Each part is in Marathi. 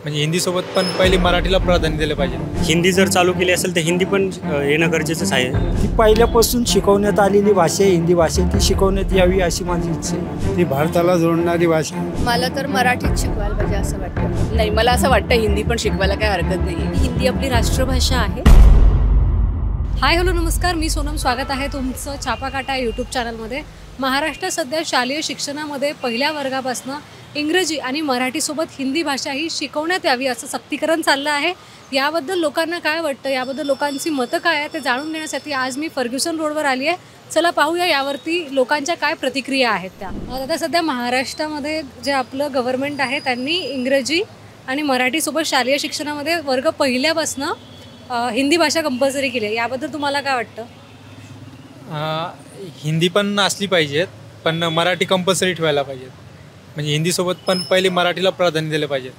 म्हणजे हिंदीसोबत पण पहिले मराठीला प्राधान्य दिलं पाहिजे. हिंदी जर चालू केली असेल तर हिंदी पण येणं गरजेचंच आहे. ती पहिल्यापासून शिकवण्यात आलेली भाषा आहे हिंदी भाषा, ती शिकवण्यात यावी अशी माझी इच्छा आहे. ती भारताला जोडणारी भाषा. मला तर मराठीच शिकवायला पाहिजे असं वाटतं. नाही, मला असं वाटतं हिंदी पण शिकवायला काही हरकत नाही. हिंदी आपली राष्ट्रभाषा आहे. हाय हॅलो नमस्कार, मी सोनम. स्वागत आहे तुमचं छापाकाटा यूट्यूब चॅनलमध्ये. महाराष्ट्रात सध्या शालेय शिक्षणामध्ये पहिल्या वर्गापासून इंग्रजी आणि मराठीसोबत हिंदी भाषा ही शिकवण्यात यावी असं सक्तीकरण चाललं आहे. याबद्दल लोकांना काय वाटतं, याबद्दल लोकांची मतं काय आहे ते जाणून घेण्यासाठी आज मी फर्ग्युसन रोडवर आली आहे. चला पाहूया यावरती लोकांच्या काय प्रतिक्रिया आहेत त्या. आता सध्या महाराष्ट्रामध्ये जे आपलं गव्हर्नमेंट आहे त्यांनी इंग्रजी आणि मराठीसोबत शालेय शिक्षणामध्ये वर्ग पहिल्यापासून हिंदी भाषा कंपल्सरी केली आहे. याबद्दल तुम्हाला काय वाटतं? हिंदी पण असली पाहिजेत, पण मराठी कंपल्सरी ठेवायला पाहिजेत. म्हणजे हिंदीसोबत पण पहिले मराठीला प्राधान्य दिलं पाहिजे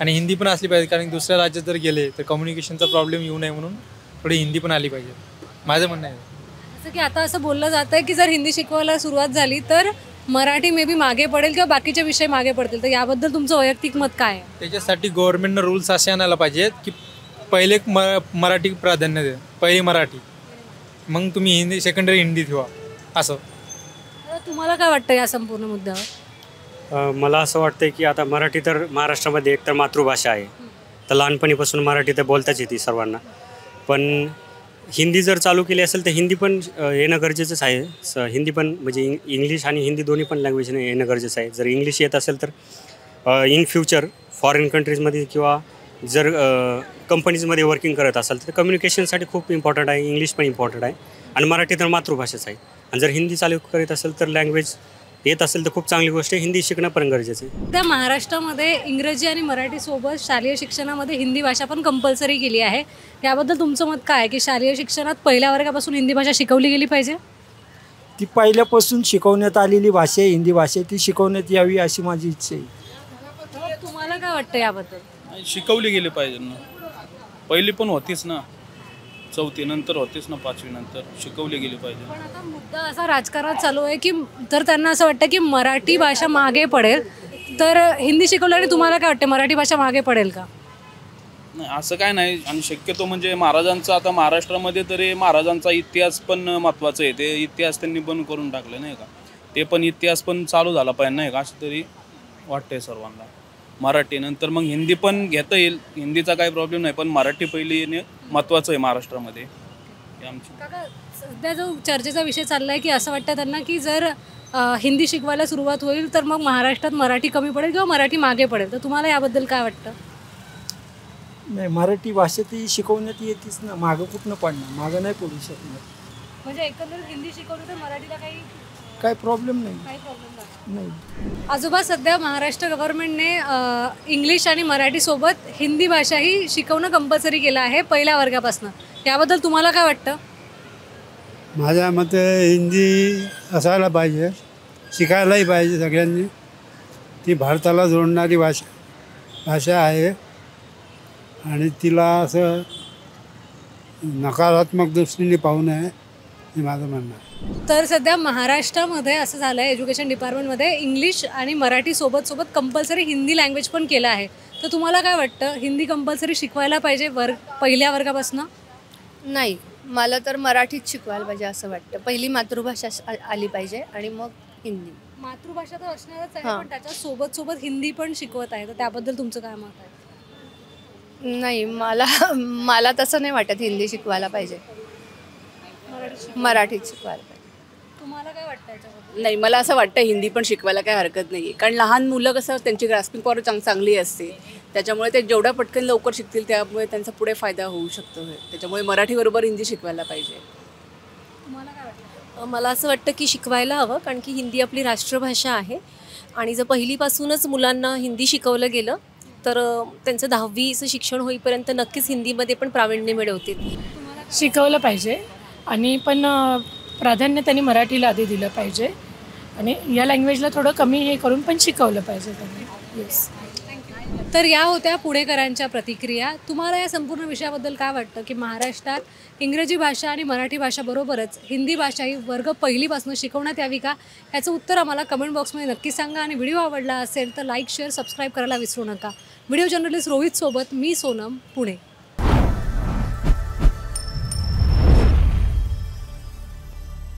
आणि हिंदी पण असली पाहिजे, कारण दुसऱ्या राज्यात जर गेले तर कम्युनिकेशनचा प्रॉब्लेम येऊ नये म्हणून थोडी हिंदी पण आली पाहिजे, माझं म्हणणं आहे. जसं की आता असं बोललं जातं आहे की जर हिंदी शिकवायला सुरुवात झाली तर मराठी मे बी मागे पडेल किंवा बाकीचे विषय मागे पडतील. तर याबद्दल तुमचं वैयक्तिक मत काय आहे? त्याच्यासाठी गव्हर्नमेंटनं रूल्स असे आणायला पाहिजेत की पहिले मराठी प्राधान्य द्या, पहिली मराठी, मग तुम्ही हिंदी सेकंडरी हिंदी ठेवा असं. तुम्हाला काय वाटतं या संपूर्ण मुद्द्यावर? मला असं वाटतं की आता मराठी तर महाराष्ट्रामध्ये एकतर मातृभाषा आहे, तर लहानपणीपासून मराठी तर बोलताच येते सर्वांना. पण हिंदी जर चालू केली असेल तर हिंदी पण येणं गरजेचंच आहे. हिंदी पण म्हणजे इंग्लिश आणि हिंदी दोन्ही पण लँग्वेजने येणं गरजेचं आहे. जर इंग्लिश येत असेल तर इन फ्युचर फॉरेन कंट्रीजमध्ये किंवा जर कंपनीजमध्ये वर्किंग करत असाल तर कम्युनिकेशनसाठी खूप इम्पॉर्टंट आहे. इंग्लिश पण इम्पॉर्टंट आहे आणि मराठी तर मातृभाषाच आहे. आणि जर हिंदी चालू करीत असेल तर लँग्वेज येत असेल तर खूप चांगली गोष्ट आहे. हिंदी शिकणं पण गरजेचं आहे. त्या महाराष्ट्रामध्ये इंग्रजी आणि मराठीसोबत शालेय शिक्षणामध्ये हिंदी भाषा पण कंपल्सरी केली आहे. याबद्दल तुमचं मत काय आहे की शालेय शिक्षणात पहिल्या वर्गापासून हिंदी भाषा शिकवली गेली पाहिजे? ती पहिल्यापासून शिकवण्यात आलेली भाषा आहे हिंदी भाषा, ती शिकवण्यात यावी अशी माझी इच्छा आहे. तुम्हाला काय वाटतं याबद्दल? शिकवली गेली पाहिजे ना. पहिली पण होतीच ना, चौथी नंतर होतीच ना, पाचवी नंतर शिकवली गेली पाहिजे. पण आता मुद्दा असा राजकारणात चालू आहे की तर त्यांना असं वाटतं की मराठी भाषा मागे पडेल, तर हिंदी शिकवल्याने तुम्हाला काय वाटतं, मराठी भाषा मागे पडेल का? नाही, असं काय नाही. आणि शक्यतो म्हणजे महाराजांचा, आता महाराष्ट्रामध्ये तरी महाराजांचा इतिहास पण महत्त्वाचं आहे. ते इतिहास त्यांनी बंद करून टाकले नाही का, ते पण इतिहास पण चालू झाला पाहिजे नाही का, असं तरी वाटतंय सर्वांना. मराठी नंतर मग हिंदी पण घेता येईल, हिंदीचा काही प्रॉब्लेम नाही, पण मराठी पहिली येणे महत्त्वाचं आहे महाराष्ट्रामध्ये. सध्या जो चर्चेचा विषय चालला आहे की असं वाटतं त्यांना की जर हिंदी शिकवायला सुरुवात होईल तर मग महाराष्ट्रात मराठी कमी पडेल किंवा मराठी मागे पडेल. तर तुम्हाला याबद्दल काय वाटतं? नाही, मराठी भाषा ती शिकवण्यात येतेच ना, मागं कुठनं पडणार, मागं नाही पडू शकणार. म्हणजे एकंदरीत हिंदी शिकवली तर मराठीला काही प्रॉब्लेम नाही. नाही. आजोबा, सध्या महाराष्ट्र गव्हर्नमेंटने इंग्लिश आणि मराठीसोबत हिंदी भाषा ही शिकवणं कंपल्सरी केलं आहे पहिल्या वर्गापासून. याबद्दल तुम्हाला काय वाटतं? माझ्या मते हिंदी असायला पाहिजे, शिकायलाही पाहिजे सगळ्यांनी. ती भारताला जोडणारी भाषा आहे आणि तिला असं नकारात्मक दृष्टीने पाहू नये हे माझं म्हणणं आहे. तर सध्या महाराष्ट्रामध्ये असं झालं आहे, एज्युकेशन डिपार्टमेंटमध्ये इंग्लिश आणि मराठी सोबत कंपल्सरी हिंदी लँग्वेज पण केलं आहे. तर तुम्हाला काय वाटतं, हिंदी कंपल्सरी शिकवायला पाहिजे पहिल्या वर्गापासून? नाही, मला तर मराठीच शिकवायला पाहिजे असं वाटतं. पहिली मातृभाषा आली पाहिजे आणि मग हिंदी. मातृभाषा तर असणारच आहे, पण त्याच्या सोबत हिंदी पण शिकवत आहे. तर त्याबद्दल तुमचं काय मत आहे? नाही, मला तसं नाही वाटत हिंदी शिकवायला पाहिजे, मराठीच शिकवायला पाहिजे. तुम्हाला काय वाटतं याच्याबद्दल? नाही, मला असं वाटतं हिंदी पण शिकवायला काही हरकत नाही. कारण लहान मुलं कसं त्यांची ग्रास्पिंग पॉवर चांगली असते, त्याच्यामुळे ते जेवढ्या पटकन लवकर शिकतील त्यामुळे त्यांचा पुढे फायदा होऊ शकतो. त्याच्यामुळे मराठीबरोबर हिंदी शिकवायला पाहिजे. तुम्हाला काय वाटतं? मला असं वाटतं की शिकवायला हवं, कारण की हिंदी आपली राष्ट्रभाषा आहे आणि जर पहिलीपासूनच मुलांना हिंदी शिकवलं गेलं तर त्यांचं 10वीचं शिक्षण होईपर्यंत नक्कीच हिंदीमध्ये पण प्रावीण्य मिळवतील. शिकवलं पाहिजे आणि पण प्राधान्य त्यांनी मराठीला आधी दिलं पाहिजे आणि या लँग्वेजला थोडं कमी हे करून पण शिकवलं पाहिजे त्यांनी. येस. तर या होत्या पुणेकरांच्या प्रतिक्रिया. तुम्हाला या संपूर्ण विषयाबद्दल काय वाटतं की महाराष्ट्रात इंग्रजी भाषा आणि मराठी भाषाबरोबरच हिंदी भाषा ही वर्ग पहिलीपासून शिकवण्यात यावी का? याचं उत्तर आम्हाला कमेंट बॉक्समध्ये नक्की सांगा आणि व्हिडिओ आवडला असेल तर लाईक, शेअर, सबस्क्राईब करायला विसरू नका. व्हिडिओ जर्नलिस्ट रोहित सोबत मी सोनम, पुणे.